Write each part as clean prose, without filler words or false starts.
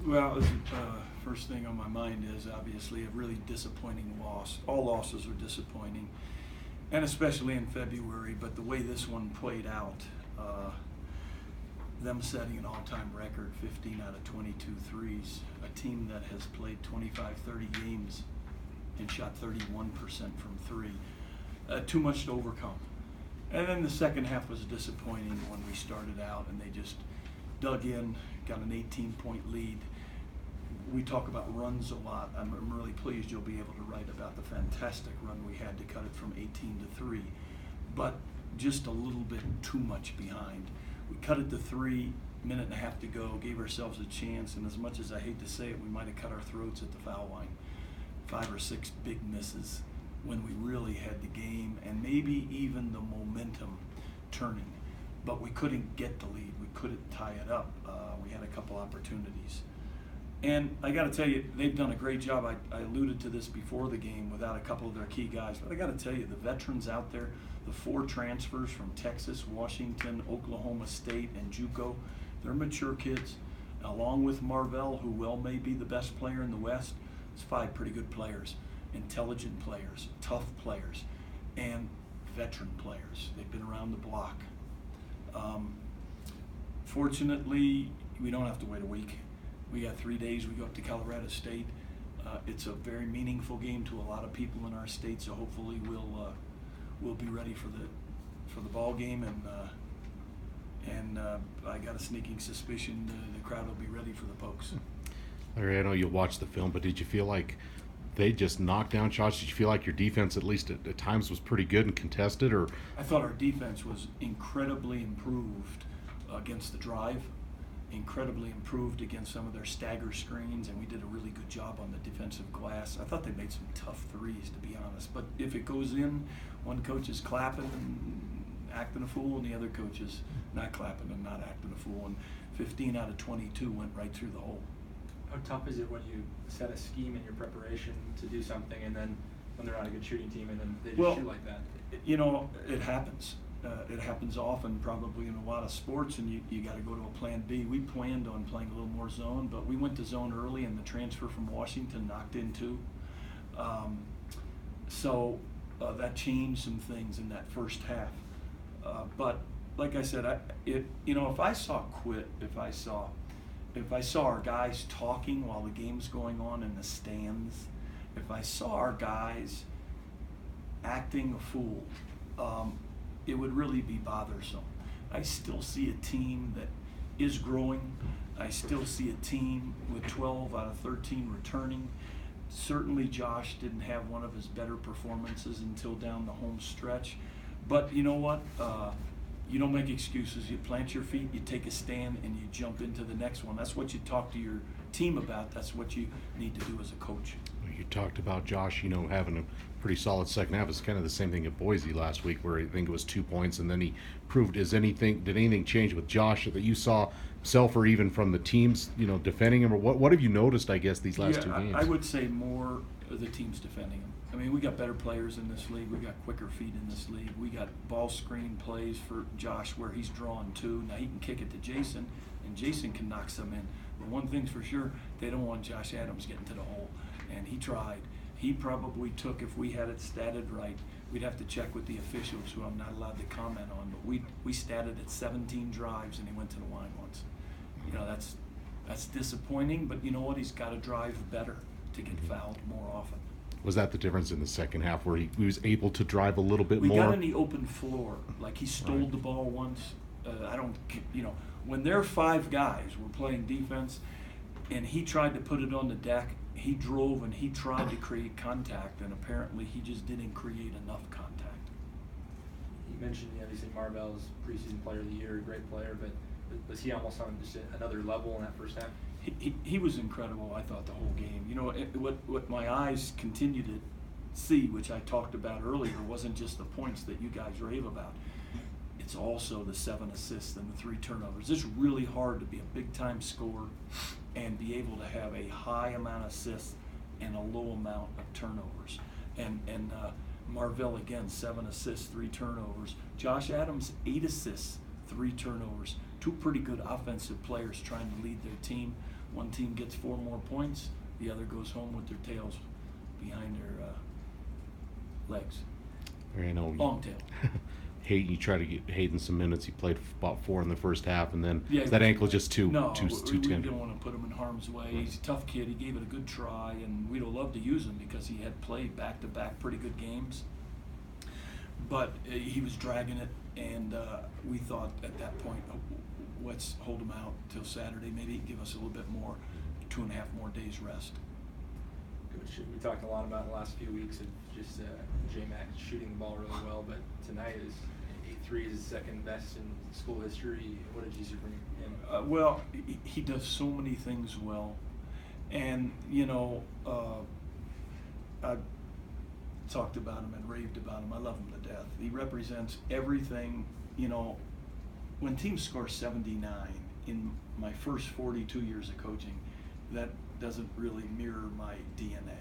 Well, first thing on my mind is obviously a really disappointing loss. All losses are disappointing, and especially in February, but the way this one played out, them setting an all-time record, 15 out of 22 threes, a team that has played 25, 30 games and shot 31% from three. Too much to overcome. And then the second half was disappointing when we started out and they just dug in, got an 18-point lead. We talk about runs a lot. I'm really pleased you'll be able to write about the fantastic run we had to cut it from 18 to 3, but just a little bit too much behind. We cut it to 3, minute and a half to go, gave ourselves a chance, and as much as I hate to say it, we might have cut our throats at the foul line. 5 or 6 big misses when we really had the game and maybe even the momentum turning, but we couldn't get the lead. We couldn't tie it up. We had a couple opportunities. And I got to tell you, they've done a great job. I alluded to this before the game without a couple of their key guys, but I got to tell you, the veterans out there, the 4 transfers from Texas, Washington, Oklahoma State, and JUCO, they're mature kids, along with Marvell, who well may be the best player in the West. It's 5 pretty good players, intelligent players, tough players, and veteran players. They've been around the block. Fortunately, we don't have to wait a week. We got 3 days. We go up to Colorado State. It's a very meaningful game to a lot of people in our state, so hopefully we'll be ready for the ball game, and I got a sneaking suspicion the crowd will be ready for the Pokes. Larry, I know you watched the film, but did you feel like they just knocked down shots? Did you feel like your defense, at least at times, was pretty good and contested? Or I thought our defense was incredibly improved against the drive, incredibly improved against some of their stagger screens, and we did a really good job on the defensive glass. I thought they made some tough threes, to be honest, but if it goes in, one coach is clapping and acting a fool, and the other coach is not clapping and not acting a fool, and 15 out of 22 went right through the hole. How tough is it when you set a scheme in your preparation to do something, and then when they're not a good shooting team, and then they just shoot like that? You know, it happens. It happens often, probably in a lot of sports, and you got to go to a plan B. We planned on playing a little more zone, but we went to zone early, and the transfer from Washington knocked in too. So that changed some things in that first half. But like I said, if I saw quit, if I saw our guys talking while the game's going on in the stands, if I saw our guys acting a fool, it would really be bothersome. I still see a team that is growing. I still see a team with 12 out of 13 returning. Certainly Josh didn't have one of his better performances until down the home stretch. But you know what? You don't make excuses. You plant your feet, you take a stand, and you jump into the next one. That's what you talk to your team about. That's what you need to do as a coach. you talked about Josh, having a pretty solid second half. It's kind of the same thing at Boise last week, where I think it was 2 points, and then he proved. Did anything change with Josh that you saw himself, or even from the teams, defending him, or what have you noticed? I guess these last 2 games. I would say more of the teams defending him. I mean, we got better players in this league. We got quicker feet in this league. We got ball screen plays for Josh where he's drawn to. Now he can kick it to Jason, and Jason can knock some in. But one thing's for sure, they don't want Josh Adams getting to the hole. And he tried. He probably took, if we had it statted right, we'd have to check with the officials, who I'm not allowed to comment on, but we statted at 17 drives and he went to the line once. That's disappointing, but you know what? He's got to drive better to get fouled more often. Was that the difference in the second half, where he was able to drive a little bit more? We got in the open floor. Like, he stole the ball once. When there are 5 guys, we're playing defense, and he tried to put it on the deck, he drove and he tried to create contact, and apparently he just didn't create enough contact. You mentioned, obviously, Marvell's preseason player of the year, a great player, but was he almost on just another level in that first half? He was incredible, I thought, the whole game. What my eyes continue to see, which I talked about earlier, wasn't just the points that you guys rave about. It's also the 7 assists and the 3 turnovers. It's really hard to be a big-time scorer and be able to have a high amount of assists and a low amount of turnovers. And Marvell, again, 7 assists, 3 turnovers. Josh Adams, 8 assists, 3 turnovers. 2 pretty good offensive players trying to lead their team. One team gets 4 more points, the other goes home with their tails behind their legs. I know. Long tail. You try to get Hayden some minutes. He played about 4 in the first half, and then Yeah, that ankle just too we tender. didn't want to put him in harm's way. He's a tough kid. He gave it a good try, and we'd have loved to use him because he had played back-to-back pretty good games. But he was dragging it, and we thought at that point, let's hold him out till Saturday. Maybe he can give us a little bit more, 2.5 more days rest. Coach, we talked a lot about in the last few weeks of just J-Mac shooting the ball really well, but tonight is 8-3 is his second best in school history. What did you see from him? Well, he does so many things well, and I talked about him and raved about him. I love him to death. He represents everything. When teams score 79 in my first 42 years of coaching, that doesn't really mirror my DNA.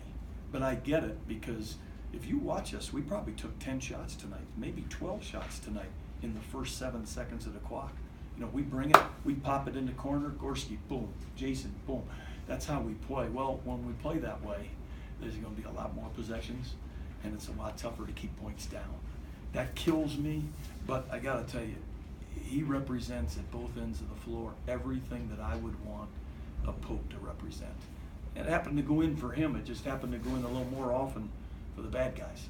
But I get it, because if you watch us, we probably took 10 shots tonight, maybe 12 shots tonight in the first 7 seconds of the clock. We bring it, we pop it in the corner, Gorski, boom, Jason, boom. That's how we play. Well, when we play that way, there's going to be a lot more possessions, and it's a lot tougher to keep points down. That kills me, but I got to tell you, he represents at both ends of the floor everything that I would want a Pope to represent. It happened to go in for him. It just happened to go in a little more often for the bad guys.